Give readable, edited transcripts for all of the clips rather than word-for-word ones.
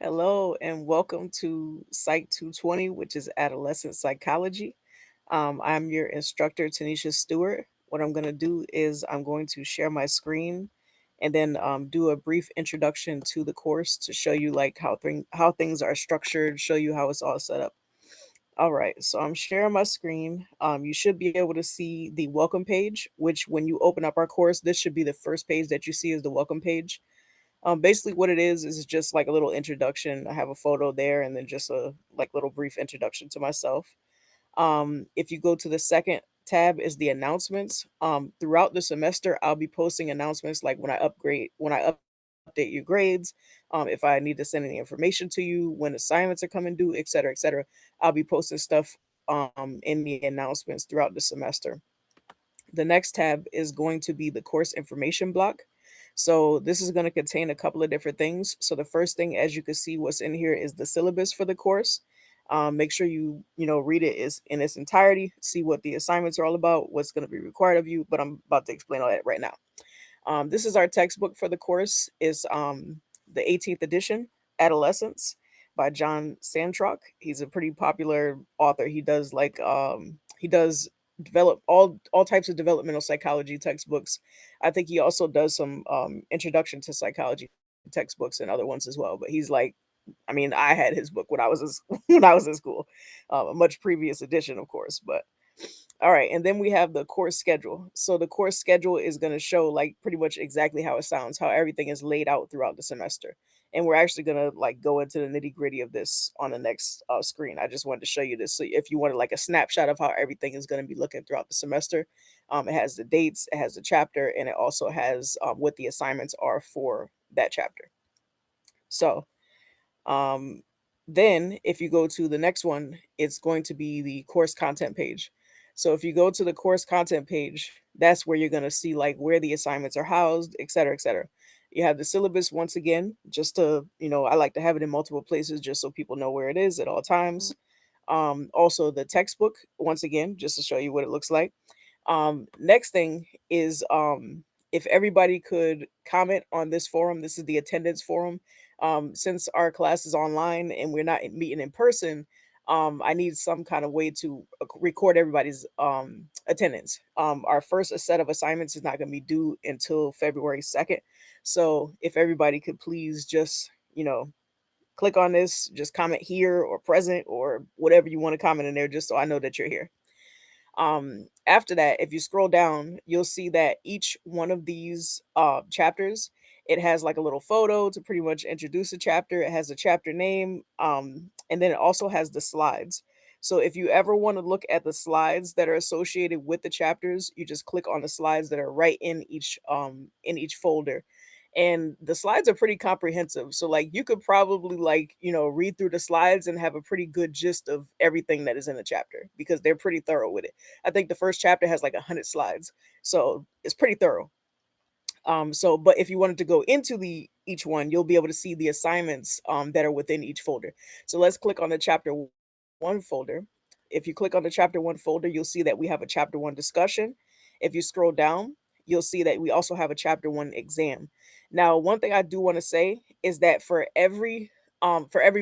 Hello and welcome to Psych 220, which is adolescent psychology. I'm your instructor, Tanisha Stewart. What I'm going to do is I'm going to share my screen and then do a brief introduction to the course to show you like how things are structured, show you how it's all set up. All right, so I'm sharing my screen. You should be able to see the welcome page, which when you open up our course, this should be the first page that you see is the welcome page. Basically what it is just like a little introduction. I have a photo there and then just a like little brief introduction to myself. If you go to the second tab is the announcements. Throughout the semester, I'll be posting announcements like when I update your grades, if I need to send any information to you, when assignments are coming due, et cetera, et cetera. I'll be posting stuff in the announcements throughout the semester. The next tab is going to be the course information block. So this is going to contain a couple of different things. So the first thing, as you can see, what's in here is the syllabus for the course. Make sure you read it is in its entirety, see what the assignments are all about, what's going to be required of you. But I'm about to explain all that right now. This is our textbook for the course. Is the 18th edition, Adolescence, by John Sandrock. He's a pretty popular author. He does develop all types of developmental psychology textbooks. I think he also does some introduction to psychology textbooks and other ones as well. But he's like, I mean, I had his book when I was when I was in school, a much previous edition, of course. But all right, and then we have the course schedule. So the course schedule is going to show like pretty much exactly how it sounds, how everything is laid out throughout the semester. And we're actually going to like go into the nitty gritty of this on the next screen. I just wanted to show you this. So if you wanted like a snapshot of how everything is going to be looking throughout the semester, it has the dates, it has the chapter, and it also has what the assignments are for that chapter. So um, then, if you go to the next one, it's going to be the course content page. So if you go to the course content page, that's where you're going to see like where the assignments are housed, et cetera, et cetera. You have the syllabus once again, just to, I like to have it in multiple places just so people know where it is at all times. Also the textbook, once again, just to show you what it looks like. Next thing is if everybody could comment on this forum. This is the attendance forum. Since our class is online and we're not meeting in person, I need some kind of way to record everybody's attendance. Our first set of assignments is not going to be due until February 2nd. So if everybody could please just click on this, just comment here or present or whatever you want to comment in there, just so I know that you're here. After that, if you scroll down, you'll see that each one of these chapters, it has like a little photo to pretty much introduce the chapter. It has a chapter name, and then it also has the slides. So if you ever want to look at the slides that are associated with the chapters, you just click on the slides that are right in each folder. And the slides are pretty comprehensive. So like you could probably read through the slides and have a pretty good gist of everything that is in the chapter because they're pretty thorough with it. I think the first chapter has like 100 slides. So it's pretty thorough. But if you wanted to go into the each one, you'll be able to see the assignments that are within each folder. So let's click on the chapter one folder. If you click on the chapter one folder, you'll see that we have a chapter one discussion. If you scroll down, you'll see that we also have a chapter one exam. Now, one thing I do want to say is that for every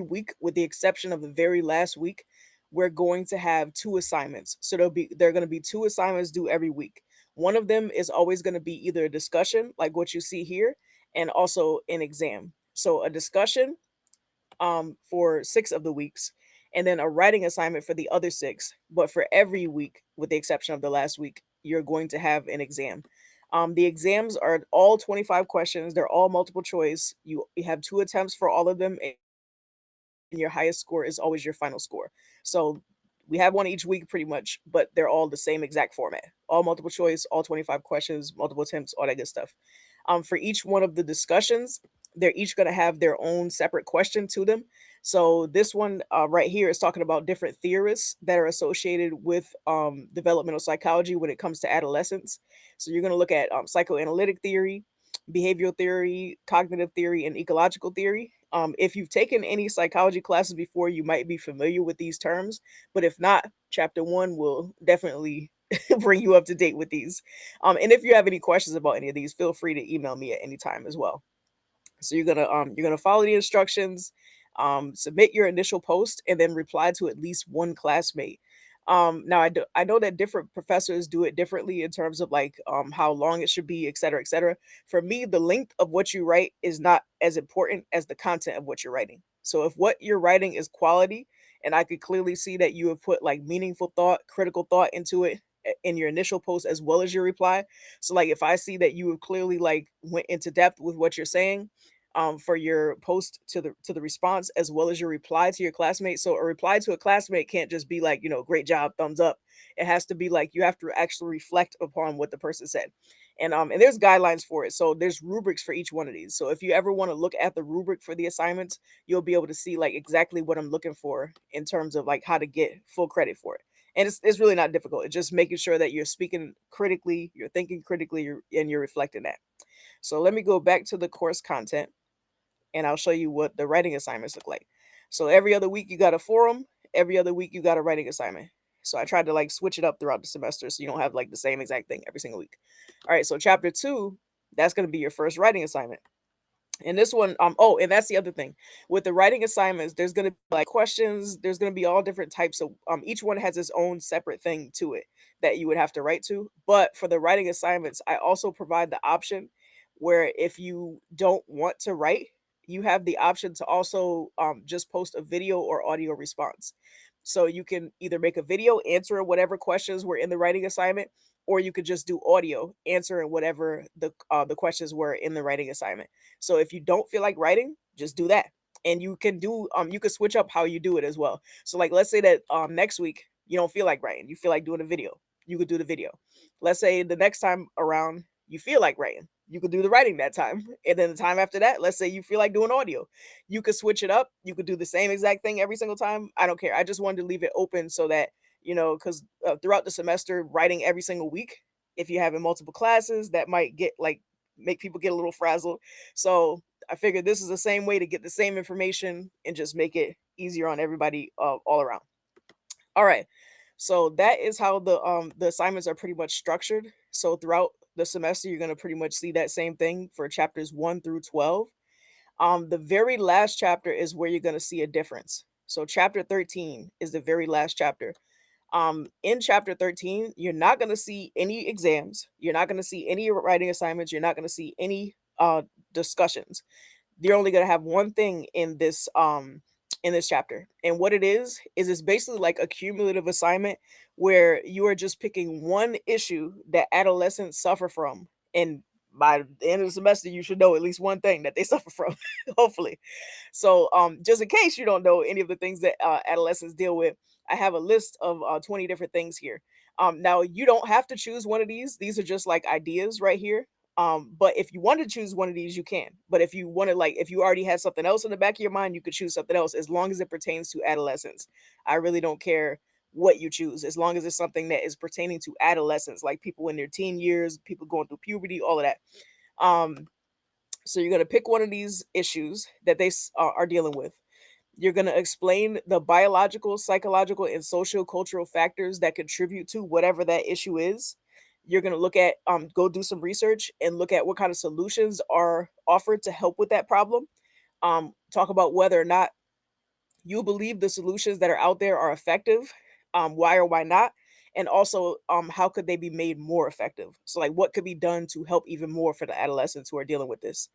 week, with the exception of the very last week, we're going to have two assignments. So there are going to be two assignments due every week. One of them is always going to be either a discussion, like what you see here, and also an exam. So a discussion for 6 of the weeks, and then a writing assignment for the other 6. But for every week, with the exception of the last week, you're going to have an exam. The exams are all 25 questions. They're all multiple choice. You have 2 attempts for all of them, and your highest score is always your final score. So we have one each week pretty much, but they're all the same exact format. All multiple choice, all 25 questions, multiple attempts, all that good stuff. For each one of the discussions, they're each going to have their own separate question to them. So this one right here is talking about different theorists that are associated with developmental psychology when it comes to adolescence. So you're going to look at psychoanalytic theory, behavioral theory, cognitive theory, and ecological theory. If you've taken any psychology classes before, you might be familiar with these terms, but if not, chapter one will definitely bring you up to date with these. And if you have any questions about any of these, feel free to email me at any time as well. So you're gonna follow the instructions, submit your initial post, and then reply to at least one classmate. Now I know that different professors do it differently in terms of like how long it should be, et cetera, et cetera. For me, the length of what you write is not as important as the content of what you're writing. So if what you're writing is quality, and I could clearly see that you have put like meaningful thought, critical thought into it in your initial post as well as your reply. So like if I see that you have clearly like went into depth with what you're saying, for your post to the response as well as your reply to your classmate. So a reply to a classmate can't just be like, great job, thumbs up. It has to be like you have to actually reflect upon what the person said. And there's guidelines for it. So there's rubrics for each one of these. So if you ever want to look at the rubric for the assignments, you'll be able to see like exactly what I'm looking for in terms of like how to get full credit for it. And it's really not difficult. It's just making sure that you're speaking critically, you're thinking critically, and you're reflecting that. So let me go back to the course content and I'll show you what the writing assignments look like. So every other week you got a forum, every other week you got a writing assignment. So I tried to like switch it up throughout the semester so you don't have like the same exact thing every single week. All right, so chapter 2, that's going to be your first writing assignment. And this one, oh, and that's the other thing. With the writing assignments, there's gonna be like questions, there's gonna be all different types of each one has its own separate thing to it that you would have to write to. But for the writing assignments, I also provide the option where if you don't want to write, you have the option to also just post a video or audio response. So you can either make a video answering whatever questions were in the writing assignment, or you could just do audio answering whatever the questions were in the writing assignment. So if you don't feel like writing, just do that. And you could switch up how you do it as well. So like let's say that next week you don't feel like writing, you feel like doing a video. You could do the video. Let's say the next time around you feel like writing, you could do the writing that time. And then the time after that, let's say you feel like doing audio. You could switch it up. You could do the same exact thing every single time. I don't care. I just wanted to leave it open so that, because throughout the semester, writing every single week, if you're having multiple classes, that might get like make people get a little frazzled. So I figured this is the same way to get the same information and just make it easier on everybody all around. All right. So that is how the assignments are pretty much structured. So throughout the semester, you're gonna pretty much see that same thing for chapters 1 through 12. The very last chapter is where you're gonna see a difference. So chapter 13 is the very last chapter. In chapter 13, you're not going to see any exams, you're not going to see any writing assignments, you're not going to see any discussions. You're only going to have one thing in this chapter. And what it is it's basically like a cumulative assignment where you are just picking one issue that adolescents suffer from. And by the end of the semester, you should know at least one thing that they suffer from, hopefully. So, just in case you don't know any of the things that adolescents deal with, I have a list of 20 different things here. Now, you don't have to choose one of these. These are just like ideas right here. But if you want to choose one of these, you can. But if you want to, like, if you already had something else in the back of your mind, you could choose something else as long as it pertains to adolescence. I really don't care what you choose as long as it's something that is pertaining to adolescence, like people in their teen years, people going through puberty, all of that. Um, so you're going to pick one of these issues that are dealing with. You're going to explain the biological, psychological, and social cultural factors that contribute to whatever that issue is. You're going to look at, go do some research and look at what kind of solutions are offered to help with that problem. Talk about whether or not you believe the solutions that are out there are effective, why or why not, and also how could they be made more effective. So like what could be done to help even more for the adolescents who are dealing with this.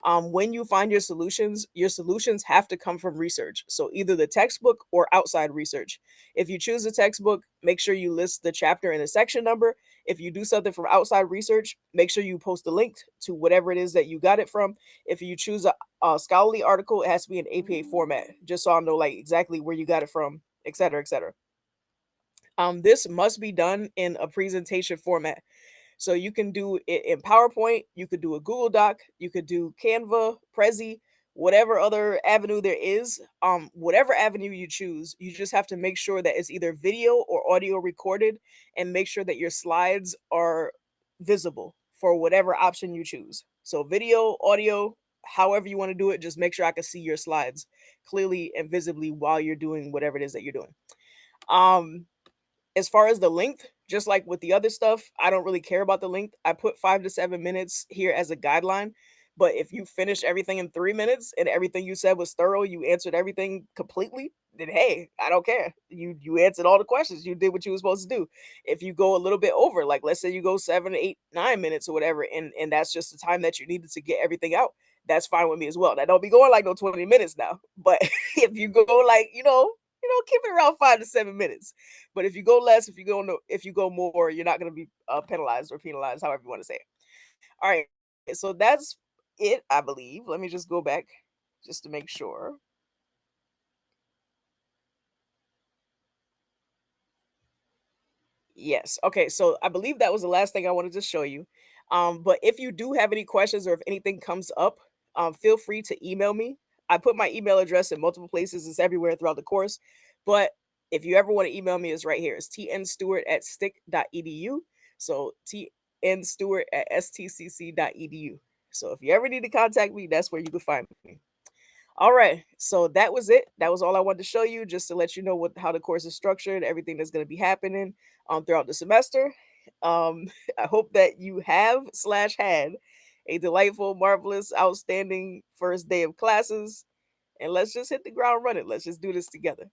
When you find your solutions have to come from research, so either the textbook or outside research. If you choose a textbook, make sure you list the chapter and the section number. If you do something from outside research, make sure you post a link to whatever it is that you got it from. If you choose a scholarly article, it has to be in APA format, just so I know like exactly where you got it from, et cetera, et cetera. This must be done in a presentation format. So you can do it in PowerPoint, you could do a Google Doc, you could do Canva, Prezi, whatever other avenue there is. Whatever avenue you choose, you just have to make sure that it's either video or audio recorded, and make sure that your slides are visible for whatever option you choose. So video, audio, however you want to do it, just make sure I can see your slides clearly and visibly while you're doing whatever it is that you're doing. Um, as far as the length, just like with the other stuff, I don't really care about the length. I put 5 to 7 minutes here as a guideline, But if you finish everything in 3 minutes and everything you said was thorough, you answered everything completely, then hey, I don't care. You answered all the questions. You did what you were supposed to do. If you go a little bit over, like let's say you go 7, 8, 9 minutes or whatever, and that's just the time that you needed to get everything out, that's fine with me as well. That don't be going like no 20 minutes now. But if you go like, keep it around 5 to 7 minutes. But if you go less, if you go no, if you go more, you're not gonna be penalized or penalized, however you want to say it. All right. So that's it, I believe. Let me just go back just to make sure. Yes. Okay. So I believe that was the last thing I wanted to show you. But if you do have any questions or if anything comes up, feel free to email me. I put my email address in multiple places. It's everywhere throughout the course. But if you ever want to email me, it's right here. It's tnstewart@stick.edu. So tnstewart@stcc.edu. So if you ever need to contact me, that's where you can find me. All right. So that was it. That was all I wanted to show you, just to let you know what how the course is structured, everything that's going to be happening throughout the semester. I hope that you have slash had a delightful, marvelous, outstanding first day of classes. And let's just hit the ground running. Let's just do this together.